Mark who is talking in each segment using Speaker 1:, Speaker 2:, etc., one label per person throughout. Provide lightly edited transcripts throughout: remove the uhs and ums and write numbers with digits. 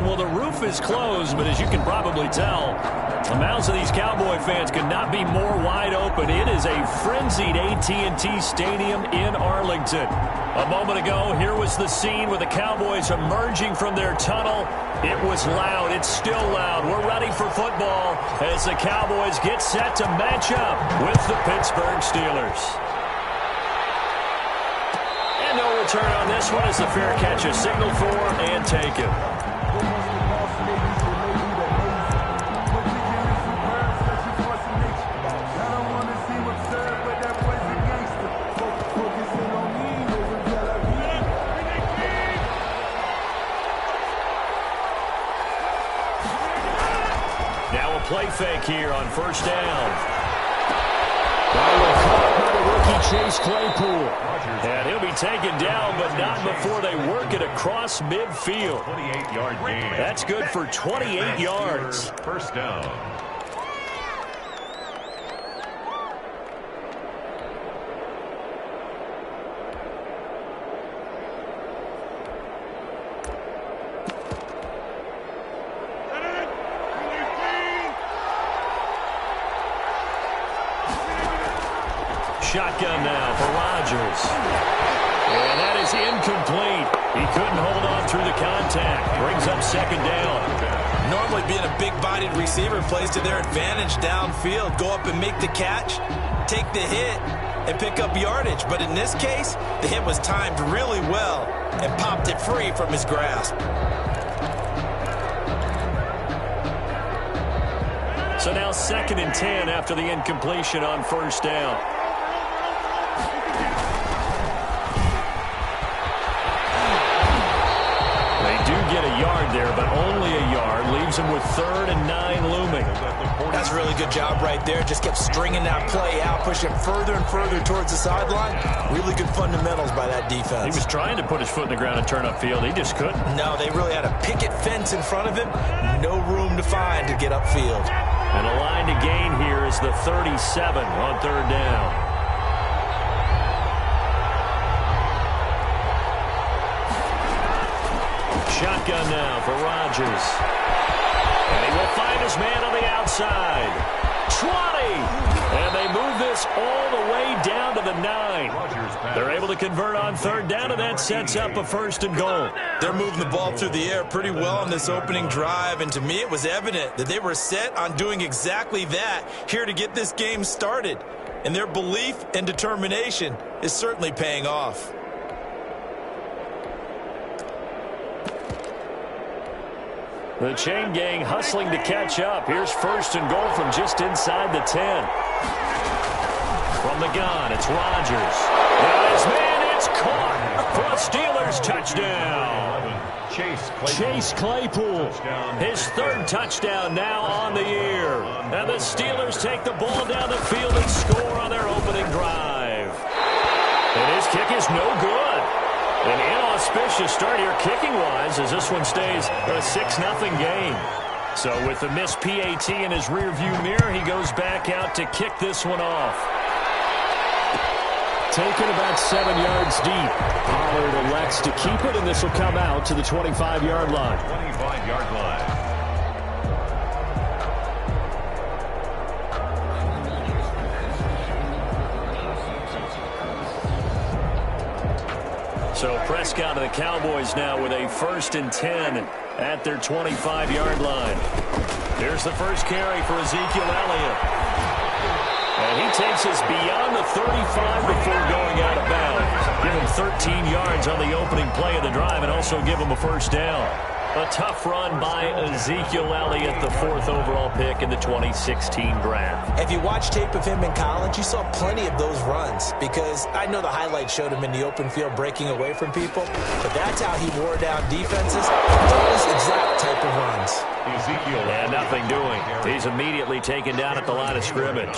Speaker 1: Well, the roof is closed, but as you can probably tell, the mouths of these Cowboy fans could not be more wide open. It is a frenzied AT&T Stadium in Arlington. A moment ago, here was the scene with the Cowboys emerging from their tunnel. It was loud. It's still loud. We're ready for football as the Cowboys get set to match up with the Pittsburgh Steelers. And no return on this one as the fair catch is signaled for and taken. Play fake here on first down. Caught by the rookie Chase Claypool. And he'll be taken down, but not before they work it across midfield.
Speaker 2: 28-yard gain.
Speaker 1: That's good for 28 yards.
Speaker 2: First down.
Speaker 1: Shotgun now for Rodgers. And that is incomplete. He couldn't hold on through the contact. Brings up second down.
Speaker 3: Normally being a big-bodied receiver plays to their advantage downfield. Go up and make the catch, take the hit, and pick up yardage. But in this case, the hit was timed really well and popped it free from his grasp.
Speaker 1: So now 2nd and 10 after the incompletion on first down. Get a yard there, but only a yard. Leaves him with 3rd and 9 looming.
Speaker 3: That's a really good job right there. Just kept stringing that play out, pushing it further and further towards the sideline. Really good fundamentals by that defense.
Speaker 1: He was trying to put his foot in the ground and turn upfield. He just couldn't.
Speaker 3: No, they really had a picket fence in front of him. No room to find to get upfield.
Speaker 1: And a line to gain here is the 37 on 3rd down. Shotgun now for Rodgers. And he will find his man on the outside. 20! And they move this all the way down to the 9. They're able to convert on 3rd down, and that sets up a 1st and goal.
Speaker 3: They're moving the ball through the air pretty well on this opening drive, and to me it was evident that they were set on doing exactly that here to get this game started. And their belief and determination is certainly paying off.
Speaker 1: The chain gang hustling to catch up. Here's 1st and goal from just inside the 10. From the gun, it's Rodgers. Now his man, it's caught for a Steelers touchdown. Chase Claypool, his 3rd touchdown now on the year. And the Steelers take the ball down the field and score on their opening drive. And his kick is no good. An inauspicious start here kicking-wise as this one stays a 6-0 game. So with the missed PAT in his rearview mirror, he goes back out to kick this one off. Taken about 7 yards deep. Pollard elects to keep it, and this will come out to the 25-yard line.
Speaker 2: 25-yard line.
Speaker 1: So Prescott and the Cowboys now with a 1st and 10 at their 25-yard line. Here's the first carry for Ezekiel Elliott. And he takes us beyond the 35 before going out of bounds. Give him 13 yards on the opening play of the drive and also give him a 1st down. A tough run by Ezekiel Elliott, the 4th overall pick in the 2016 draft.
Speaker 3: If you watch tape of him in college, you saw plenty of those runs because I know the highlights showed him in the open field breaking away from people, but that's how he wore down defenses. Those exact type of runs.
Speaker 2: Ezekiel.
Speaker 1: And nothing doing. He's immediately taken down at the line of scrimmage.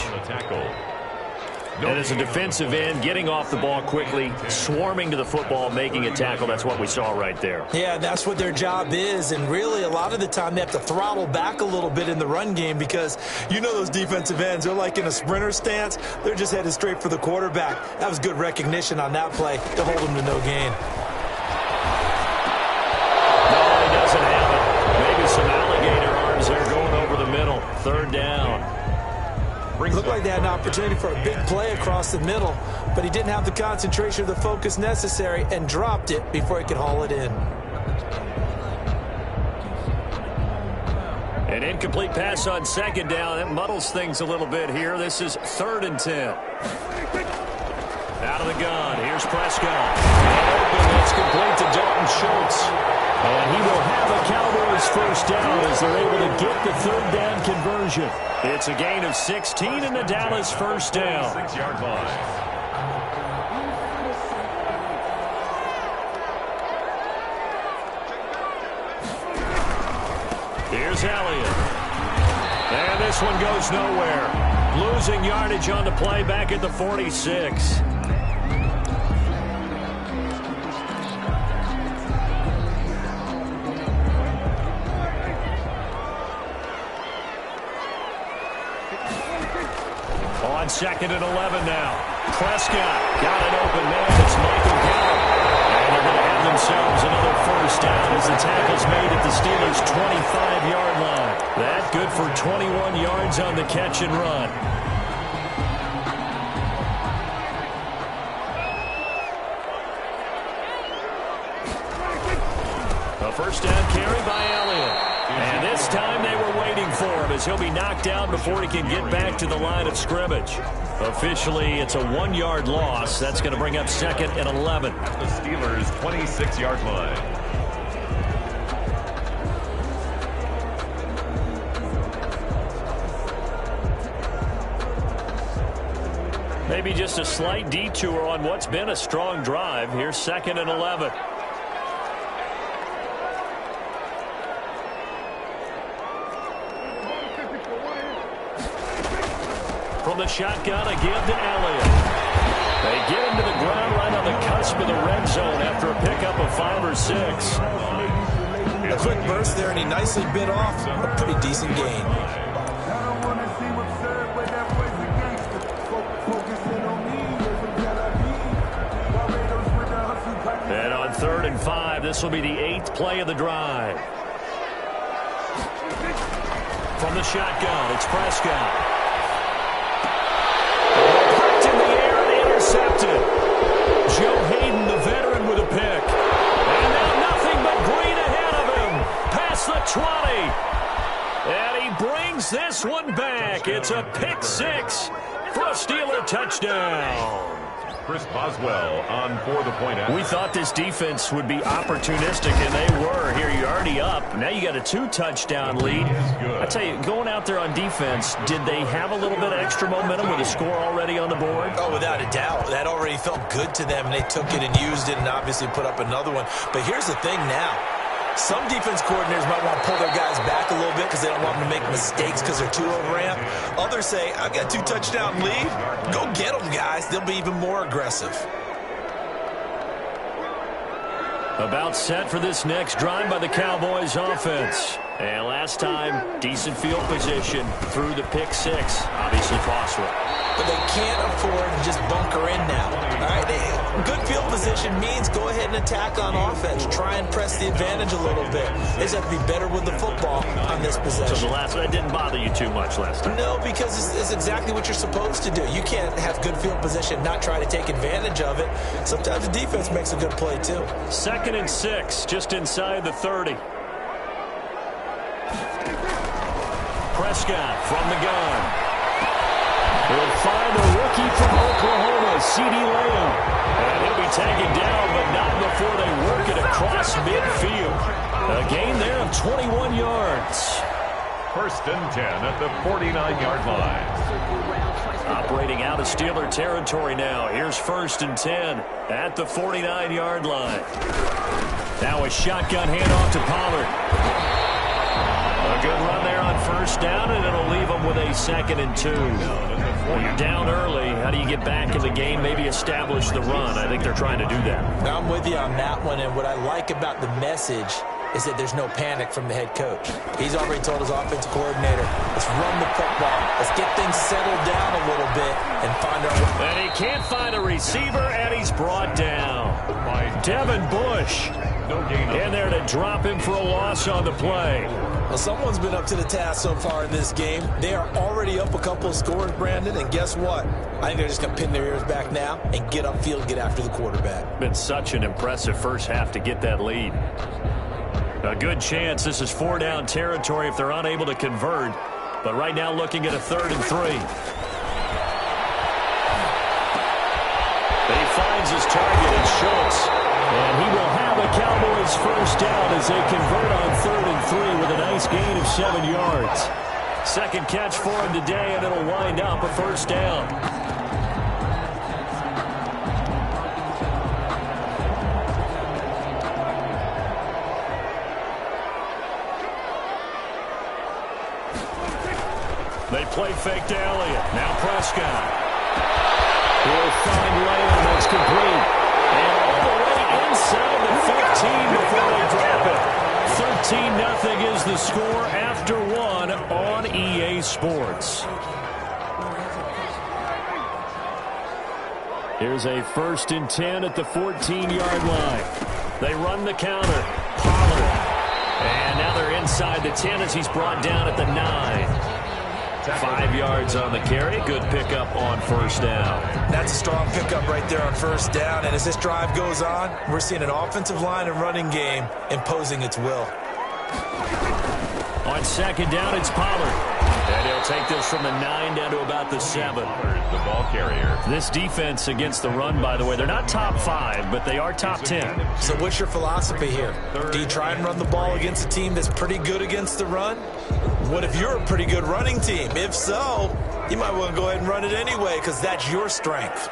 Speaker 1: And as a defensive end, getting off the ball quickly, swarming to the football, making a tackle, that's what we saw right there.
Speaker 3: Yeah, that's what their job is, and really a lot of the time they have to throttle back a little bit in the run game because you know those defensive ends, they're like in a sprinter stance. They're just headed straight for the quarterback. That was good recognition on that play to hold him to no gain.
Speaker 1: No, he doesn't have it.
Speaker 3: opportunity for a big play across the middle, but he didn't have the concentration or the focus necessary and dropped it before he could haul it in.
Speaker 1: An incomplete pass on second down. That muddles things a little bit here. This is 3rd and 10. Out of the gun. Here's Prescott. And open. It's complete to Dalton Schultz. And he will have a Cowboys first down as they're able to get the 3rd down conversion. It's a gain of 16 and the Dallas first down.
Speaker 2: 6-yard line.
Speaker 1: Here's Elliott. And this one goes nowhere. Losing yardage on the play back at the 46. On 2nd and 11 now. Prescott got an open man. It's Michael Gallup. And they're going to have themselves another first down as the tackle's made at the Steelers' 25-yard line. That good for 21 yards on the catch and run. A first down carry by Elliott. And this time they were waiting for him as he'll be knocked down before he can get back to the line of scrimmage. Officially, it's a 1-yard loss. That's going to bring up 2nd and 11.
Speaker 2: At the Steelers' 26-yard line.
Speaker 1: Maybe just a slight detour on what's been a strong drive. Here's 2nd and 11. From the shotgun, a give to Elliott. They get him to the ground right on the cusp of the red zone after a pickup of 5 or 6.
Speaker 3: A quick burst there, and he nicely bit off a pretty decent gain.
Speaker 1: And on 3rd and 5, this will be the 8th play of the drive. From the shotgun, it's Prescott. Intercepted. Joe Hayden, the veteran, with a pick. And now nothing but green ahead of him. Past the 20. And he brings this one back. It's a pick 6 for a Steeler touchdown.
Speaker 2: Chris Boswell on for the point out.
Speaker 1: We thought this defense would be opportunistic, and they were. Here, you're already up. Now you got a 2-touchdown lead. I tell you, going out there on defense, did they have a little bit of extra momentum with a score already on the board?
Speaker 3: Oh, without a doubt. That already felt good to them, and they took it and used it and obviously put up another one. But here's the thing now. Some defense coordinators might want to pull their guys back a little bit because they don't want them to make mistakes because they're too overamped. Others say, I've got a 2-touchdown lead. Go get them, guys. They'll be even more aggressive.
Speaker 1: About set for this next drive by the Cowboys offense. And last time, decent field position through the pick 6. Obviously costly.
Speaker 3: But they can't afford to just bunker in now. All right, good field position means go ahead and attack on offense. Try and press the advantage a little bit. They just have to be better with the football on this possession.
Speaker 1: So that didn't bother you too much last time?
Speaker 3: No, because it's exactly what you're supposed to do. You can't have good field position, not try to take advantage of it. Sometimes the defense makes a good play too.
Speaker 1: 2nd and 6, just inside the 30. Prescott from the gun. He'll find the rookie from Oklahoma, C.D. Lamb. And he'll be taken down, but not before they work it across midfield. A gain there of 21 yards.
Speaker 2: 1st and 10 at the 49-yard line.
Speaker 1: Operating out of Steeler territory now. Here's 1st and 10 at the 49-yard line. Now a shotgun handoff to Pollard. A good run there on 1st down, and it'll leave them with a 2nd and 2. Well, you're down early. How do you get back in the game, maybe establish the run? I think they're trying to do that.
Speaker 3: I'm with you on that one, and what I like about the message is that there's no panic from the head coach. He's already told his offensive coordinator, let's run the football. Let's get things settled down a little bit and find our way.
Speaker 1: And he can't find a receiver, and he's brought down by Devin Bush. In there to drop him for a loss on the play.
Speaker 3: Well, someone's been up to the task so far in this game. They are already up a couple of scores, Brandon, and guess what? I think they're just going to pin their ears back now and get upfield and get after the quarterback.
Speaker 1: Been such an impressive first half to get that lead. A good chance this is 4-down territory if they're unable to convert. But right now looking at a 3rd and 3. He finds his target in Schultz. And he will have a Cowboys first down as they convert on 3rd and 3 with a nice gain of 7 yards. Second catch for him today, and it'll wind up a first down. They play fake to Elliott. Now Prescott. He'll find Lamb. That's complete. And all the way inside the 15 before they drop it. 13-0 is the score after 1 on EA Sports. Here's a 1st and 10 at the 14-yard line. They run the counter. Pollard. And now they're inside the 10 as he's brought down at the 9. 5 yards on the carry. Good pickup on first down.
Speaker 3: That's a strong pickup right there on first down. And as this drive goes on, we're seeing an offensive line and running game imposing its will.
Speaker 1: On second down, it's Pollard. And he'll take this from the 9 down to about the 7.
Speaker 2: The ball carrier.
Speaker 1: This defense against the run, by the way, they're not top 5, but they are top 10.
Speaker 3: So what's your philosophy here? Do you try and run the ball against a team that's pretty good against the run? What if you're a pretty good running team? If so, you might want to go ahead and run it anyway because that's your strength.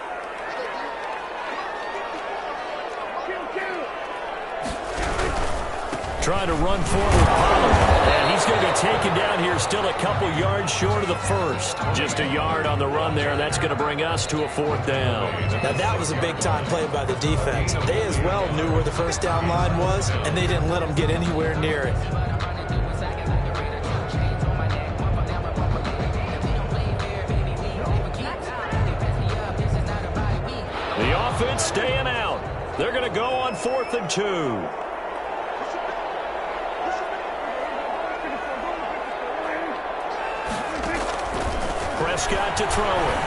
Speaker 1: Trying to run forward, Pollard. And he's going to be taken down here still a couple yards short of the first. Just a yard on the run there. That's going to bring us to a 4th down.
Speaker 3: Now, that was a big-time play by the defense. They as well knew where the first down line was, and they didn't let them get anywhere near it.
Speaker 1: The offense staying out. They're going to go on 4th and 2. Prescott to throw it.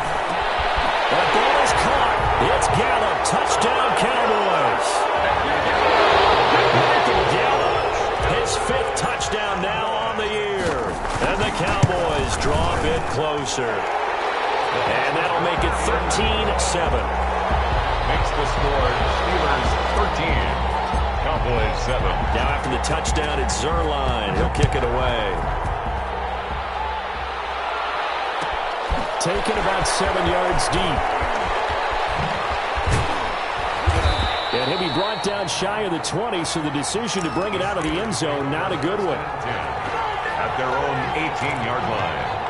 Speaker 1: That ball is caught. It's Gallup. Touchdown, Cowboys. Michael Gallup, his 5th touchdown now on the year. And the Cowboys draw a bit closer. And that'll make it 13-7.
Speaker 2: Makes the score Steelers 13. Cowboys 7.
Speaker 1: Now after the touchdown, it's Zerline. He'll kick it away. Taken about 7 yards deep. And he'll be brought down shy of the 20, so the decision to bring it out of the end zone, not a good one.
Speaker 2: At their own 18-yard line.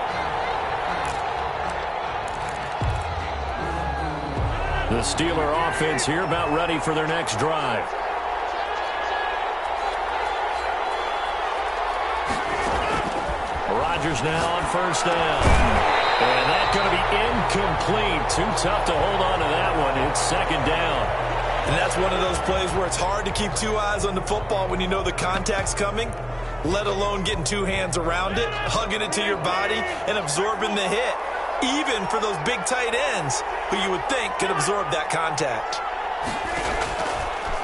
Speaker 1: The Steeler offense here about ready for their next drive. Rodgers now on first down. And that's going to be incomplete. Too tough to hold on to that one. It's second down.
Speaker 3: And that's one of those plays where it's hard to keep 2 eyes on the football when you know the contact's coming, let alone getting 2 hands around it, hugging it to your body, and absorbing the hit, even for those big tight ends who you would think could absorb that contact.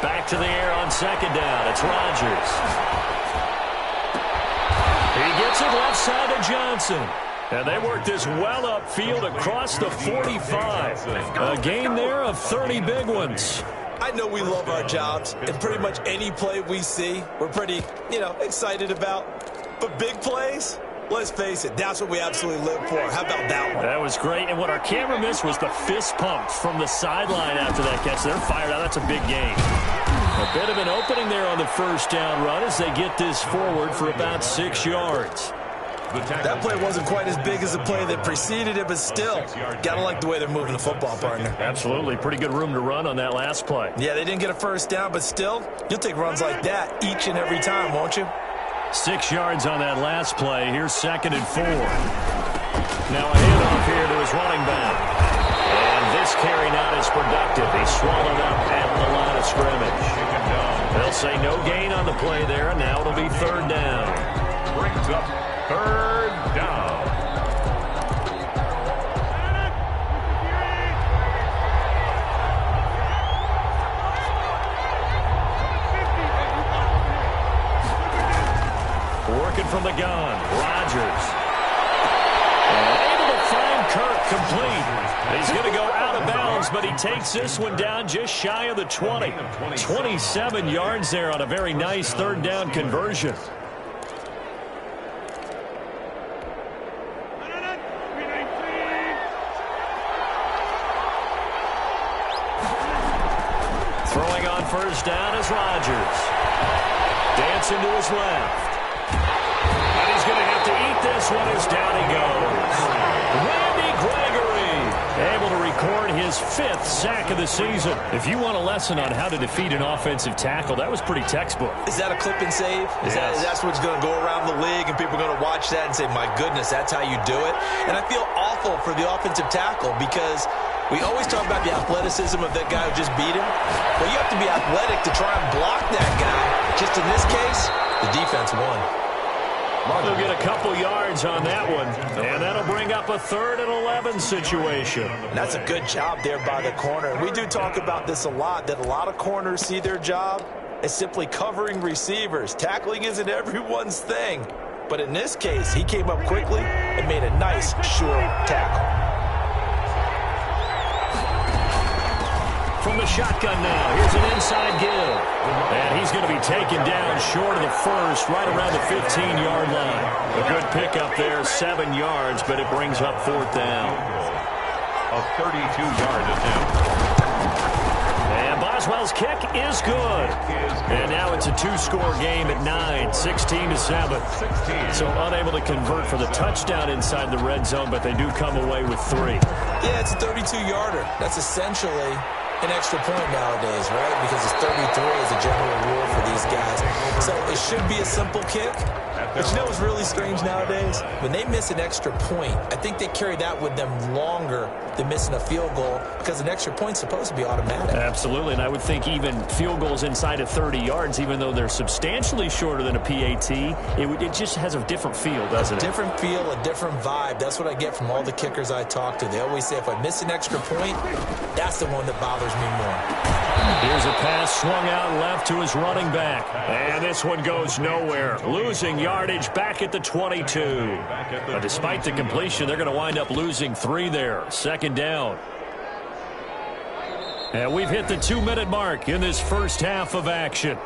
Speaker 1: Back to the air on second down. It's Rodgers. He gets it left side to Johnson. And they work this well upfield across the 45. A gain there of 30 big ones.
Speaker 3: I know we love our jobs, and pretty much any play we see, we're pretty, excited about. But big plays, let's face it, that's what we absolutely live for. How about that one?
Speaker 1: That was great. And what our camera missed was the fist pump from the sideline after that catch. They're fired out. That's a big gain. A bit of an opening there on the first down run as they get this forward for about 6 yards.
Speaker 3: That play wasn't quite as big as the play that preceded it, but still, got to like the way they're moving the football, partner.
Speaker 1: Absolutely. Pretty good room to run on that last play.
Speaker 3: Yeah, they didn't get a first down, but still, you'll take runs like that each and every time, won't you?
Speaker 1: 6 yards on that last play. Here's 2nd and 4. Now a handoff here to his running back. And this carry not as productive. He's swallowed up at the line of scrimmage. They'll say no gain on the play there, and now it'll be third down.
Speaker 2: Brings up third down.
Speaker 1: Working from the gun, Rodgers. Able to find Kirk complete. He's going to go out of bounds, but he takes this one down just shy of the 20. 27 yards there on a very nice third down conversion. Throwing on first down is Rodgers. Dancing to his left. And he's going to have to eat this one as down he goes. Randy Gregory able to record his 5th sack of the season. If you want a lesson on how to defeat an offensive tackle, that was pretty textbook.
Speaker 3: Is that a clip and save? That's what's going to go around the league, and people are going to watch that and say, my goodness, that's how you do it? And I feel awful for the offensive tackle because we always talk about the athleticism of that guy who just beat him. Well, you have to be athletic to try and block that guy. Just in this case, the defense won.
Speaker 1: They'll get a couple yards on that one, and that'll bring up a 3rd and 11 situation.
Speaker 3: And that's a good job there by the corner. We do talk about this a lot, that a lot of corners see their job as simply covering receivers. Tackling isn't everyone's thing. But in this case, he came up quickly and made a nice, short tackle.
Speaker 1: From the shotgun now, here's an inside give. And he's going to be taken down short of the first, right around the 15-yard line. A good pickup there, 7 yards, but it brings up 4th down.
Speaker 2: A 32-yard attempt.
Speaker 1: And Boswell's kick is good. And now it's a 2-score game at 9, 16-7. So unable to convert for the touchdown inside the red zone, but they do come away with 3.
Speaker 3: Yeah, it's a 32-yarder. That's essentially an extra point nowadays, right? Because it's 33 as a general rule for these guys. So it should be a simple kick. But you know what's really strange nowadays? When they miss an extra point, I think they carry that with them longer than missing a field goal because an extra point's supposed to be automatic.
Speaker 1: Absolutely, and I would think even field goals inside of 30 yards, even though they're substantially shorter than a PAT, it just has a different feel, doesn't it?
Speaker 3: A different feel, a different vibe. That's what I get from all the kickers I talk to. They always say if I miss an extra point, that's the one that bothers me more.
Speaker 1: Here's a pass swung out left to his running back. And this one goes nowhere. Losing yardage back at the 22. But despite the completion, they're going to wind up losing 3 there. 2nd down. And we've hit the 2-minute mark in this first half of action.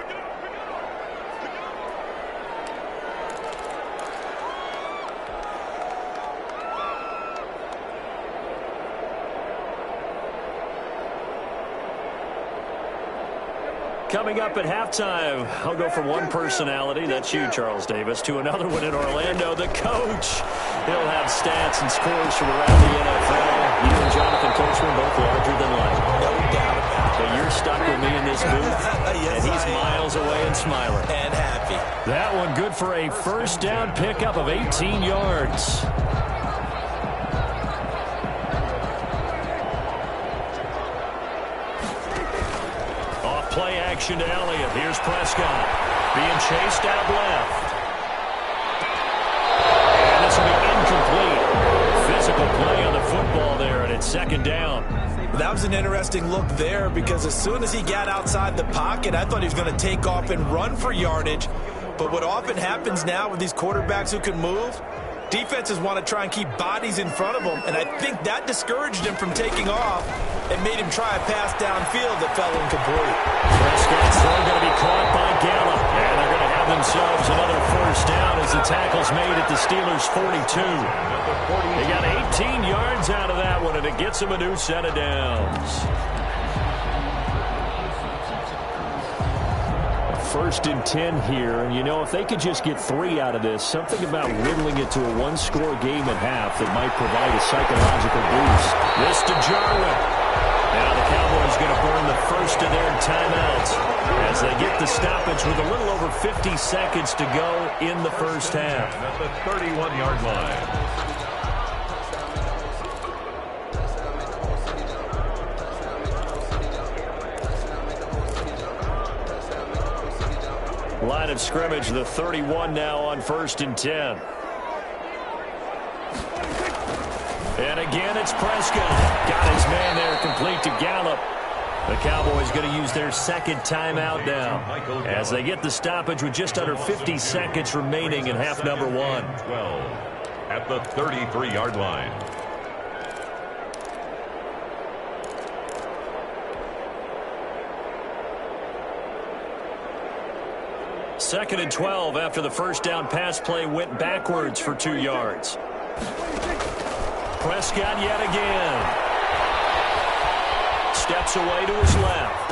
Speaker 1: Coming up at halftime, I'll go from one personality, that's you, Charles Davis, to another one in Orlando, the coach. He'll have stats and scores from around the NFL. You and Jonathan Coachman both larger than life.
Speaker 3: No doubt about it.
Speaker 1: But you're stuck with me in this booth,
Speaker 3: Yes,
Speaker 1: and he's miles away and smiling.
Speaker 3: And happy.
Speaker 1: That one good for a first down pickup of 18 yards. Play action to Elliott. Here's Prescott being chased out left. And this will be incomplete. Physical play on the football there, and it's 2nd down.
Speaker 3: That was an interesting look there because as soon as he got outside the pocket, I thought he was going to take off and run for yardage. But what often happens now with these quarterbacks who can move, defenses want to try and keep bodies in front of them, and I think that discouraged him from taking off and made him try a pass downfield that fell incomplete.
Speaker 1: Prescott's throw going to be caught by Gallup, and they're going to have themselves another first down as the tackle's made at the Steelers' 42. They got 18 yards out of that one, and it gets them a new set of downs. 1st and 10 here, and you know, if they could just get 3 out of this, something about whittling it to a 1-score game at half that might provide a psychological boost. This to Jarwin. Now the Cowboys going to burn the first of their timeouts as they get the stoppage with a little over 50 seconds to go in the first half.
Speaker 2: At the 31-yard line.
Speaker 1: line of scrimmage, the 31 now on 1st and 10. And again, it's Prescott. Got his man there, complete to Gallup. The Cowboys going to use their second timeout now as they get the stoppage with just under 50 seconds remaining in half number 1.
Speaker 2: 12 at the 33-yard line.
Speaker 1: Second and 12 after the first down pass play went backwards for 2 yards. Prescott yet again. Steps away to his left.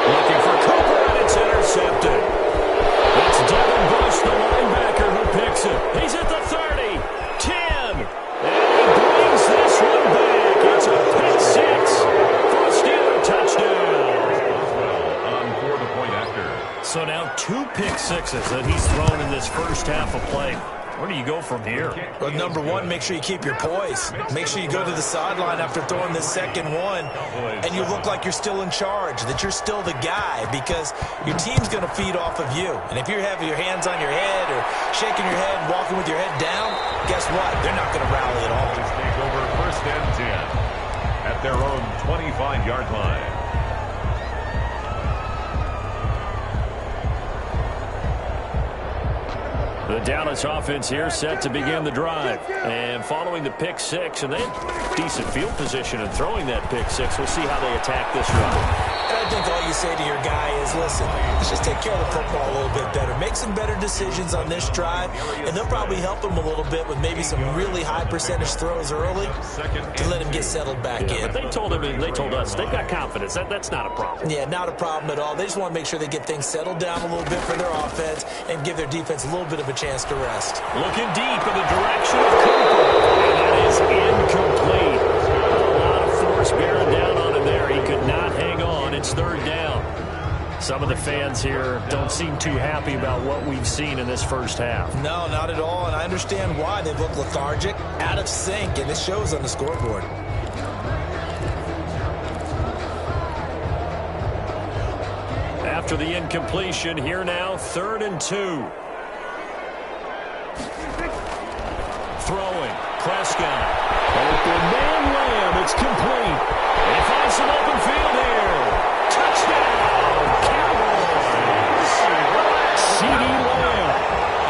Speaker 1: Looking for Cooper, and it's intercepted. It's Devin Bush, the linebacker, who picks it. He's at the 30, 10, and he brings this one back. It's a pick six for a Steeler touchdown.
Speaker 2: On for the point after.
Speaker 1: So now 2 pick sixes that he's thrown in this first half of play. Where do you go from here?
Speaker 3: Well, number one, make sure you keep your poise. Make sure you go to the sideline after throwing this second one, and you look like you're still in charge, that you're still the guy, because your team's going to feed off of you. And if you're having your hands on your head or shaking your head and walking with your head down, guess what? They're not going to rally at all.
Speaker 2: Just take over 1st and 10 at their own 25-yard line.
Speaker 1: The Dallas offense here set to begin the drive. And following the pick six, and they had decent field position in throwing that pick six. We'll see how they attack this run.
Speaker 3: And I think all you say to your guy is, listen, let's just take care of the football a little bit better. Make some better decisions on this drive, and they'll probably help him a little bit with maybe some really high percentage throws early to let him get settled back in.
Speaker 1: But they told us, they've got confidence. That's not a problem.
Speaker 3: Yeah, not a problem at all. They just want to make sure they get things settled down a little bit for their offense and give their defense a little bit of a chance to rest.
Speaker 1: Looking deep in the direction of Cooper, and that is incomplete. A lot of force bearing down on him there. He could not hang on. It's 3rd down. Some of the fans here don't seem too happy about what we've seen in this first half.
Speaker 3: No, not at all, and I understand why. They look lethargic, out of sync, and it shows on the scoreboard.
Speaker 1: After the incompletion, here now, 3rd and 2. Throwing, Prescott. Open man Lamb, it's complete. They find some open field here. Touchdown, Cowboys. CeeDee Lamb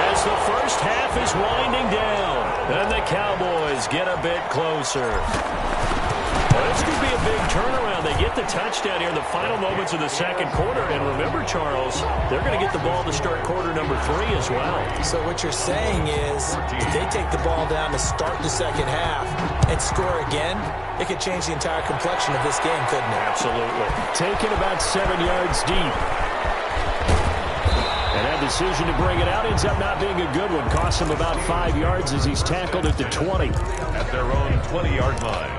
Speaker 1: as the first half is winding down. And the Cowboys get a bit closer. Well, this could be a big turnaround. They get the touchdown here in the final moments of the second quarter. And remember, Charles, they're going to get the ball to start quarter number 3 as well.
Speaker 3: So what you're saying is if they take the ball down to start the second half and score again, it could change the entire complexion of this game, couldn't it?
Speaker 1: Absolutely. Taken about 7 yards deep. And that decision to bring it out ends up not being a good one. Costs him about 5 yards as he's tackled at the 20.
Speaker 2: At their own 20-yard line.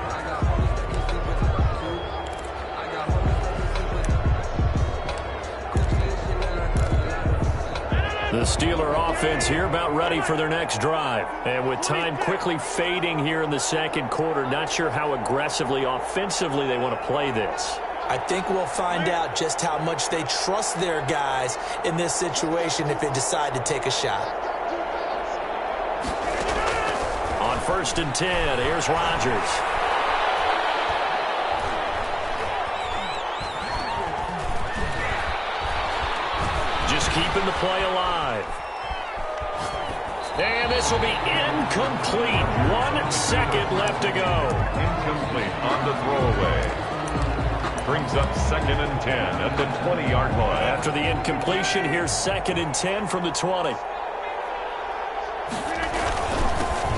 Speaker 1: The Steeler offense here about ready for their next drive. And with time quickly fading here in the second quarter, not sure how aggressively, offensively they want to play this.
Speaker 3: I think we'll find out just how much they trust their guys in this situation if they decide to take a shot.
Speaker 1: On 1st and 10, here's Rodgers. Just keeping the play alive. And this will be incomplete. 1 second left to go.
Speaker 2: Incomplete on the throwaway. Brings up 2nd and 10 at the 20-yard line.
Speaker 1: After the incompletion, here's 2nd and 10 from the 20.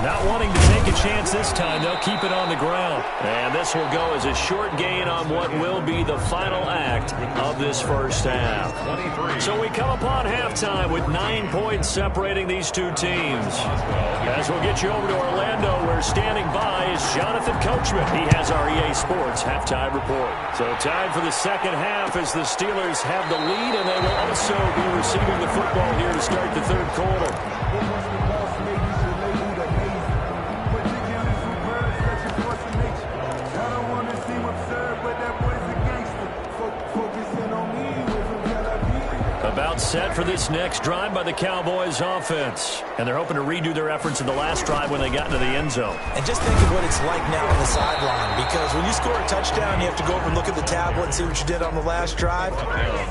Speaker 1: Not wanting to take a chance this time, they'll keep it on the ground. And this will go as a short gain on what will be the final act of this first half.
Speaker 2: 23.
Speaker 1: So we come upon halftime with 9 points separating these two teams. As we'll get you over to Orlando, where standing by is Jonathan Coachman. He has our EA Sports halftime report. So time for the second half as the Steelers have the lead, and they will also be receiving the football here to start the third quarter. About set for this next drive by the Cowboys offense. And they're hoping to redo their efforts in the last drive when they got into the end zone.
Speaker 3: And just think of what it's like now on the sideline, because when you score a touchdown, you have to go over and look at the tablet and see what you did on the last drive.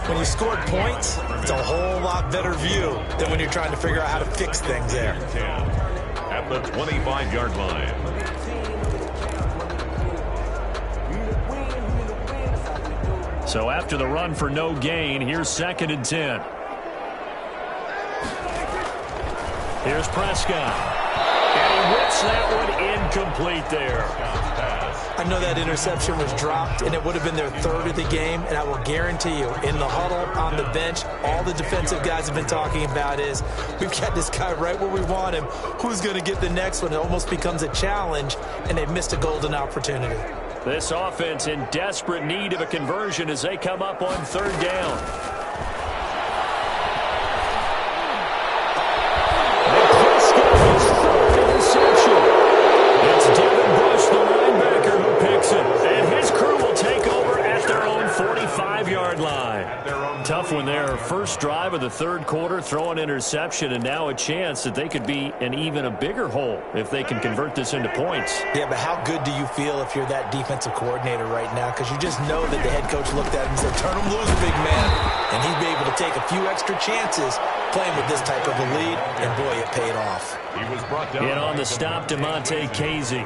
Speaker 3: When you scored points, it's a whole lot better view than when you're trying to figure out how to fix things there.
Speaker 2: At the 25-yard line.
Speaker 1: So after the run for no gain, here's 2nd and 10. Here's Prescott. And he whips that one incomplete there.
Speaker 3: I know that interception was dropped, and it would have been their 3rd of the game, and I will guarantee you, in the huddle, on the bench, all the defensive guys have been talking about is, we've got this guy right where we want him. Who's going to get the next one? It almost becomes a challenge, and they've missed a golden opportunity.
Speaker 1: This offense in desperate need of a conversion as they come up on 3rd down. Interception. It's Devin Bush, the linebacker, who picks it. And his crew will take over at their own 45-yard line. Tough one there. First drive of the 3rd quarter, throw an interception, and now a chance that they could be in even a bigger hole if they can convert this into points.
Speaker 3: Yeah, but how good do you feel if you're that defensive coordinator right now? Because you just know that the head coach looked at him and said, turn him loose, big man. And he'd be able to take a few extra chances playing with this type of a lead, and boy, it paid off.
Speaker 2: He was brought down.
Speaker 1: And on the stop, DeMonte Casey.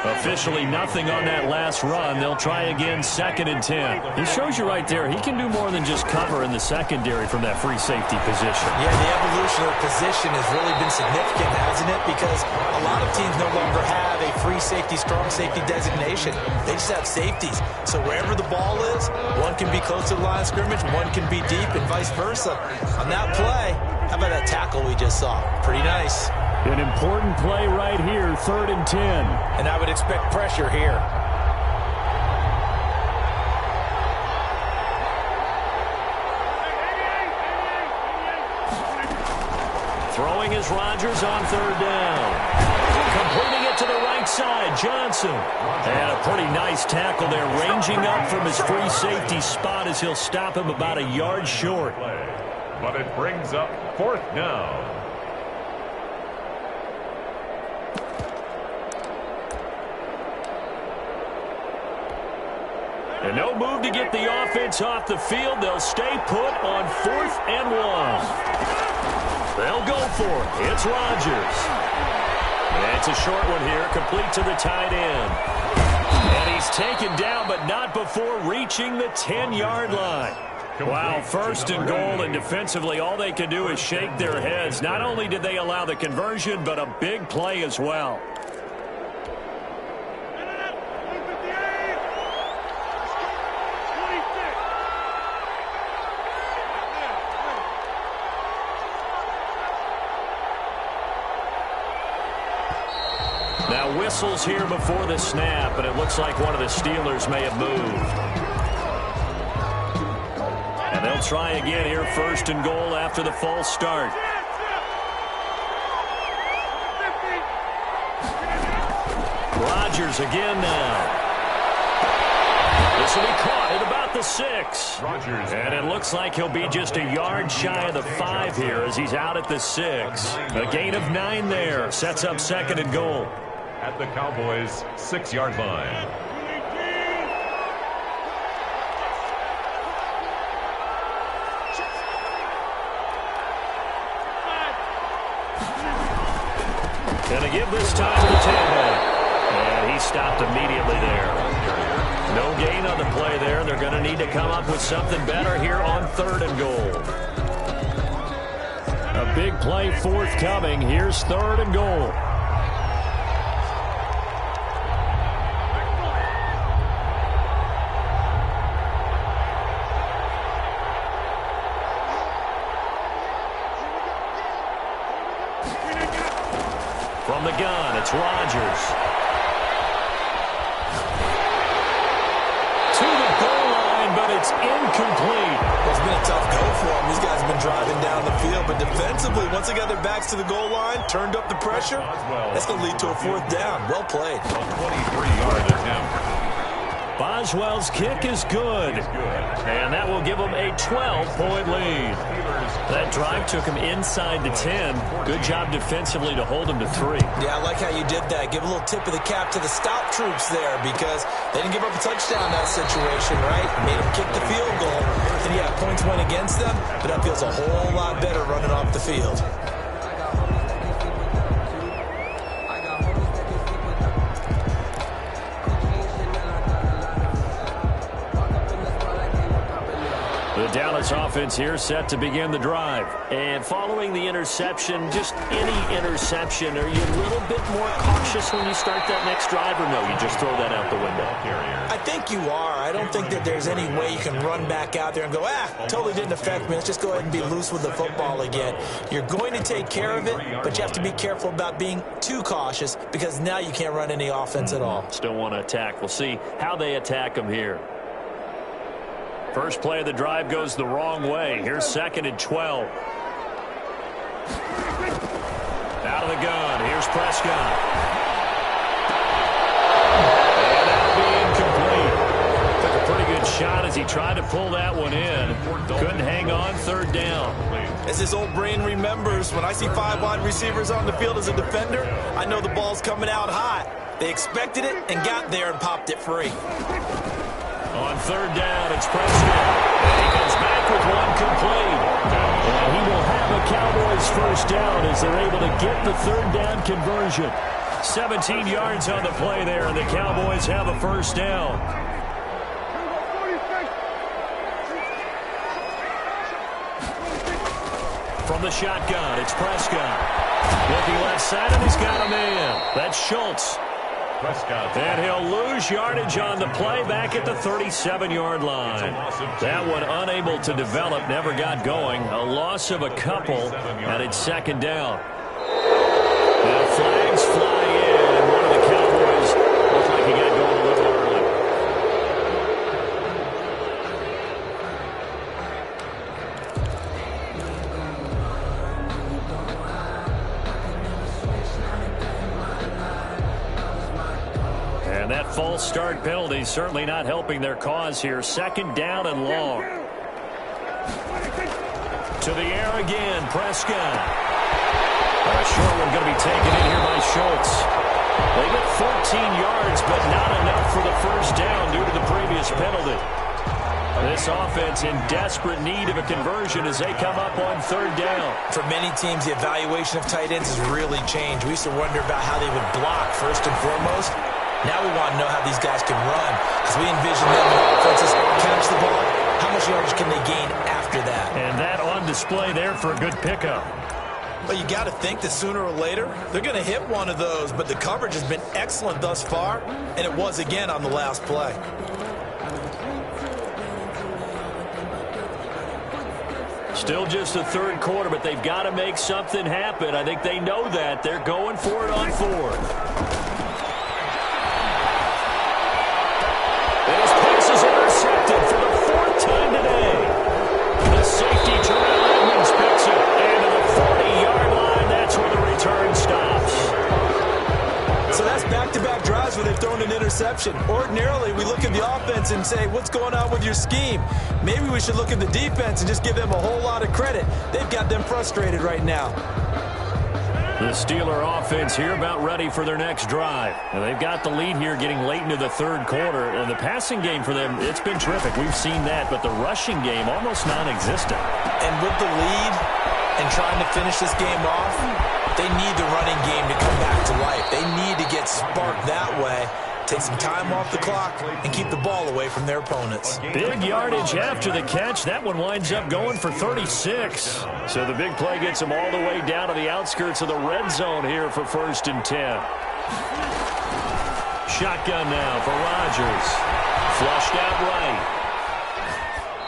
Speaker 1: Officially nothing on that last run. They'll try again, 2nd and 10. He shows you right there, he can do more than just cover in the secondary from that free safety position.
Speaker 3: Yeah, the evolution of the position has really been significant, hasn't it? Because a lot of teams no longer have a free safety, strong safety designation. They just have safeties. So wherever the ball is, one can be close to the line of scrimmage, one can be deep, and vice versa. On that play, how about that tackle we just saw? Pretty nice.
Speaker 1: An important play right here, 3rd and 10.
Speaker 3: And I would expect pressure here.
Speaker 1: Throwing is Rodgers on 3rd down. Completing it to the right side, Johnson. And a pretty nice tackle there, ranging up from his free safety spot as he'll stop him about a yard short.
Speaker 2: But it brings up 4th down.
Speaker 1: And no move to get the offense off the field. They'll stay put on 4th and 1. They'll go for it. It's Rodgers. And it's a short one here, complete to the tight end. And he's taken down, but not before reaching the 10-yard line. Wow, 1st and goal, and defensively all they can do is shake their heads. Not only did they allow the conversion, but a big play as well. Now whistles here before the snap, and it looks like one of the Steelers may have moved. And they'll try again here, 1st and goal after the false start. Rodgers again now. This will be caught at about the 6.
Speaker 2: Rodgers.
Speaker 1: And it looks like he'll be just a yard shy of the 5 here as he's out at the 6. A gain of 9 there. Sets up 2nd and goal.
Speaker 2: At the Cowboys' 6-yard line.
Speaker 1: Gonna give this time to Tampa. And he stopped immediately there. No gain on the play there. They're going to need to come up with something better here on 3rd and goal. A big play forthcoming. Here's 3rd and goal. From the gun, it's Rodgers. To the goal line, but it's incomplete.
Speaker 3: Well, it's been a tough go for them. These guys have been driving down the field, but defensively, once they got their backs to the goal line, turned up the pressure, that's going to lead to a 4th down. Well played.
Speaker 2: A 23-yard attempt.
Speaker 1: Boswell's kick is good. And that will give them a 12-point lead. That drive took him inside the 10. Good job defensively to hold him to 3.
Speaker 3: Yeah, I like how you did that. Give a little tip of the cap to the stout troops there because they didn't give up a touchdown in that situation, right? Made them kick the field goal. And yeah, points went against them, but that feels a whole lot better running off the field.
Speaker 1: The Dallas offense here set to begin the drive. And following the interception, just any interception, are you a little bit more cautious when you start that next drive, or no, you just throw that out the window?
Speaker 3: I think you are. I don't think that there's any way you can run back out there and go, totally didn't affect me. Let's just go ahead and be loose with the football again. You're going to take care of it, but you have to be careful about being too cautious because now you can't run any offense at all.
Speaker 1: Still want to attack. We'll see how they attack them here. First play of the drive goes the wrong way. Here's 2nd and 12. Out of the gun. Here's Prescott. And that'll be incomplete. Took a pretty good shot as he tried to pull that one in. Couldn't hang on. 3rd down.
Speaker 3: As his old brain remembers, when I see 5 wide receivers on the field as a defender, I know the ball's coming out hot. They expected it and got there and popped it free.
Speaker 1: On 3rd down, it's Prescott. And he comes back with one complete. And he will have a Cowboys first down as they're able to get the 3rd down conversion. 17 yards on the play there, and the Cowboys have a first down. From the shotgun, it's Prescott. Looking left side, and he's got a man. That's Schultz. And he'll lose yardage on the play back at the 37-yard line. That one unable to develop, never got going. A loss of a couple, and it's 2nd down. Now flags fly in, and one of the Cowboys looks like he got going a little early. And that false start penalty certainly not helping their cause here. 2nd down and long. To the air again, Prescott. A short one going to be taken in here by Schultz. They get 14 yards, but not enough for the first down due to the previous penalty. This offense in desperate need of a conversion as they come up on 3rd down.
Speaker 3: For many teams, the evaluation of tight ends has really changed. We used to wonder about how they would block first and foremost. Now we want to know how these guys can run. As we envision them in offenses catch the ball, how much yardage can they gain after that?
Speaker 1: And that on display there for a good pickup.
Speaker 3: But you got to think that sooner or later, they're going to hit one of those. But the coverage has been excellent thus far, and it was again on the last play.
Speaker 1: Still just the 3rd quarter, but they've got to make something happen. I think they know that. They're going for it on 4th. Intercepted for the 4th time today. The safety, Terrell Edmonds, picks it. And to the 40-yard line, that's where the return stops.
Speaker 3: So that's back-to-back drives where they've thrown an interception. Ordinarily, we look at the offense and say, what's going on with your scheme? Maybe we should look at the defense and just give them a whole lot of credit. They've got them frustrated right now.
Speaker 1: The Steeler offense here about ready for their next drive. And they've got the lead here getting late into the 3rd quarter. And the passing game for them, it's been terrific. We've seen that. But the rushing game, almost non-existent.
Speaker 3: And with the lead and trying to finish this game off, they need the running game to come back to life. They need to get sparked that way, take some time off the clock, and keep the ball away from their opponents.
Speaker 1: Big yardage after the catch. That one winds up going for 36. So the big play gets them all the way down to the outskirts of the red zone here for 1st and 10. Shotgun now for Rodgers. Flushed out right.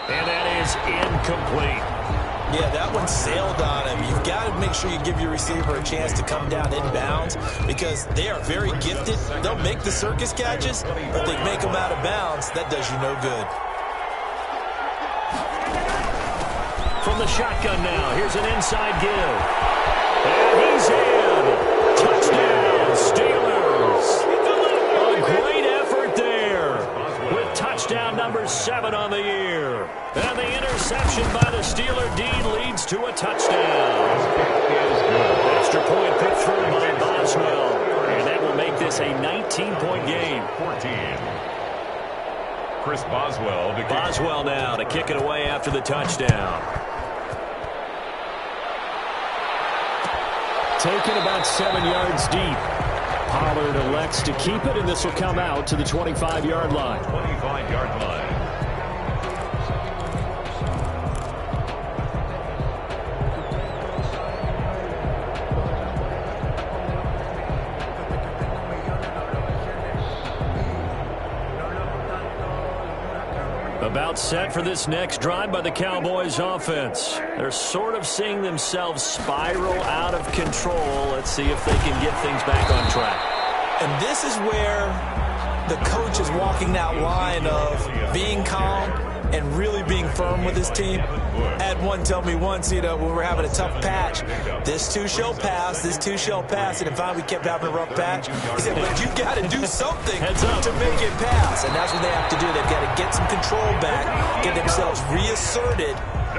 Speaker 1: And that is incomplete.
Speaker 3: Yeah, that one sailed on him. You've got to make sure you give your receiver a chance to come down inbounds because they are very gifted. They'll make the circus catches, but they make them out of bounds. That does you no good.
Speaker 1: From the shotgun now, here's an inside give. And he's in. Touchdown, Steelers. A great effort there with number 7 on the year. And the interception by the Steeler D leads to a touchdown. Extra point put through by Boswell. And that will make this a 19-point game.
Speaker 2: 14. Chris Boswell.
Speaker 1: Boswell now to kick it away after the touchdown. Taken about 7 yards deep. Pollard elects to keep it, and this will come out to the 25-yard line.
Speaker 2: 25-yard line.
Speaker 1: About set for this next drive by the Cowboys offense. They're sort of seeing themselves spiral out of control. Let's see if they can get things back on track.
Speaker 3: And this is where the coach is walking that line of being calm and really being firm with his team. I had one tell me once, when we're having a tough patch, this too shall pass, this too shall pass. And finally we kept having a rough patch. He said, but you got to do something to make it pass. And that's what they have to do. They've got to get some control back, get themselves reasserted,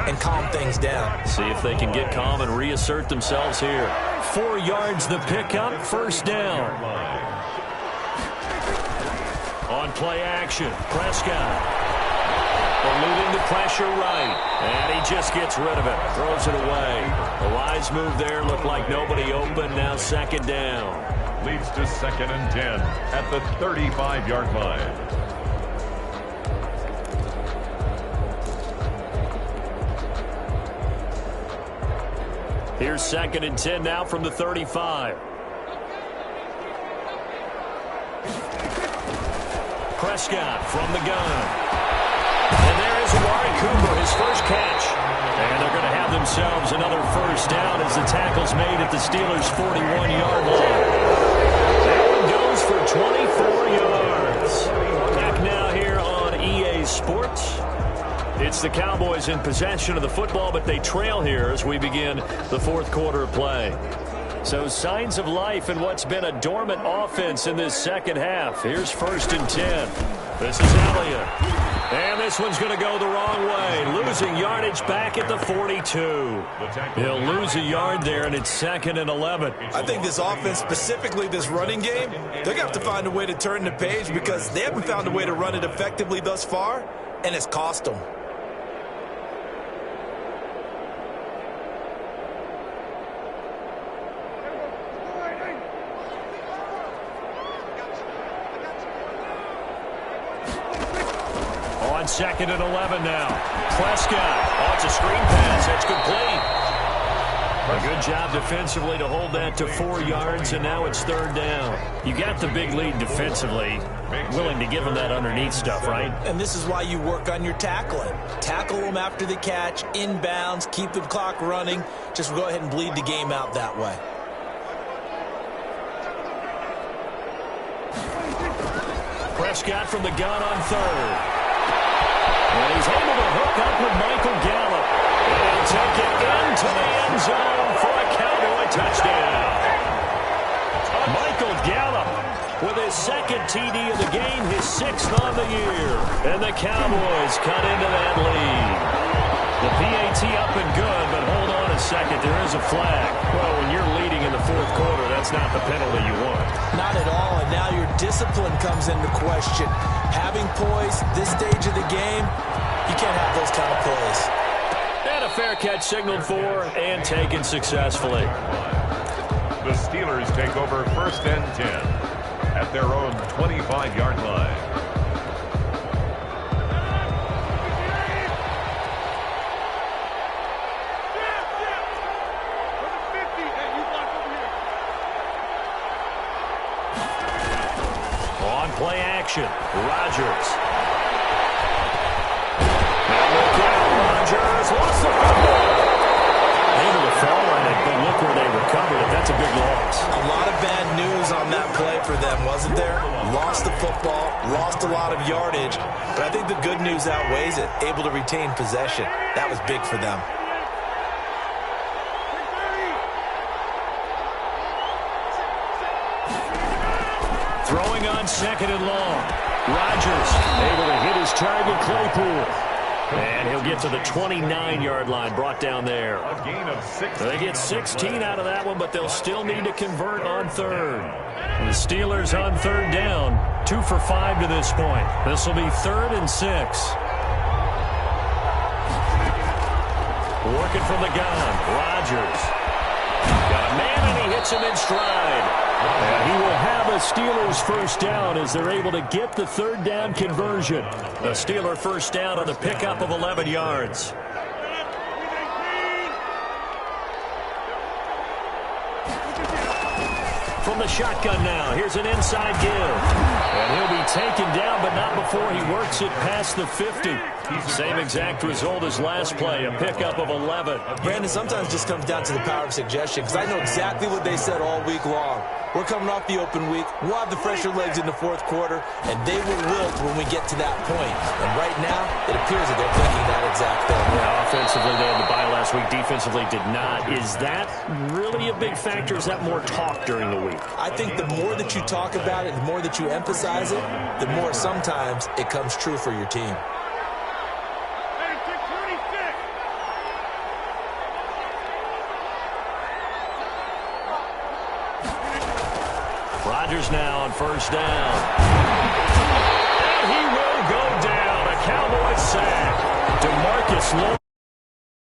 Speaker 3: and calm things down.
Speaker 1: See if they can get calm and reassert themselves here. 4 yards the pickup, first down. On play action, Prescott. Eluding the pressure right. And he just gets rid of it. Throws it away. A wise move there. Looked like nobody open. Now second down.
Speaker 2: Leads to 2nd and 10 at the 35-yard line.
Speaker 1: Here's 2nd and 10 now from the 35. Prescott from the gun. And there is Amari Cooper, his first catch. And they're going to have themselves another first down as the tackle's made at the Steelers' 41-yard line. That one goes for 24 yards. Back now here on EA Sports. It's the Cowboys in possession of the football, but they trail here as we begin the fourth quarter of play. So signs of life in what's been a dormant offense in this second half. Here's 1st and 10. This is Elliott. And this one's going to go the wrong way. Losing yardage back at the 42. He'll lose a yard there, and it's 2nd and 11.
Speaker 3: I think this offense, specifically this running game, they're going to have to find a way to turn the page because they haven't found a way to run it effectively thus far, and it's cost them.
Speaker 1: On 2nd and 11 now. Prescott. Oh, it's a screen pass. That's complete. A good job defensively to hold that to 4 yards, and now it's 3rd down. You got the big lead defensively. Willing to give them that underneath stuff, right?
Speaker 3: And this is why you work on your tackling. Tackle them after the catch, inbounds, keep the clock running. Just go ahead and bleed the game out that way.
Speaker 1: Prescott from the gun on 3rd. And he's able to hook up with Michael Gallup. And he'll take it into the end zone for a Cowboy touchdown. Michael Gallup with his 2nd TD of the game, his 6th on the year. And the Cowboys cut into that lead. The PAT up and good, but hold on a second. There is a flag. Well, when you're leading in the fourth quarter, that's not the penalty you want.
Speaker 3: Not at all, and now your discipline comes into question. Having poise this stage of the game, you can't have those kind of plays.
Speaker 1: And a fair catch signaled for and taken successfully.
Speaker 2: The Steelers take over 1st and 10 at their own 25-yard line.
Speaker 1: On play action, Rodgers. Now look out, Rodgers lost the football. Able to fall on it, but look where they recovered it. That's a big loss.
Speaker 3: A lot of bad news on that play for them, wasn't there? Lost the football, lost a lot of yardage, but I think the good news outweighs it. Able to retain possession. That was big for them.
Speaker 1: Throwing on 2nd and long. Rodgers able to hit his target, Claypool. And he'll get to the 29-yard line, brought down there.
Speaker 2: A gain of 6.
Speaker 1: They get 16 out of that one, but they'll still need to convert on third. The Steelers on third down, 2 for 5 to this point. This will be 3rd and 6. Working from the gun, Rodgers. Got a man, and he hits him in stride. And he will have a Steelers first down as they're able to get the 3rd down conversion. A Steeler first down on the pickup of 11 yards. From the shotgun now, here's an inside give. And he'll be taken down, but not before he works it past the 50. Same exact result as last play, a pickup of 11.
Speaker 3: Brandon, sometimes just comes down to the power of suggestion, because I know exactly what they said all week long. We're coming off the open week. We'll have the fresher legs in the 4th quarter, and they will wilt when we get to that point. And right now, it appears that they're thinking that exact thing.
Speaker 1: Yeah, offensively, they had the bye last week. Defensively, did not. Is that really a big factor? Is that more talk during the week?
Speaker 3: I think the more that you talk about it, the more that you emphasize it, the more sometimes it comes true for your team.
Speaker 1: Rodgers now on first down. And he will go down. A Cowboys sack. DeMarcus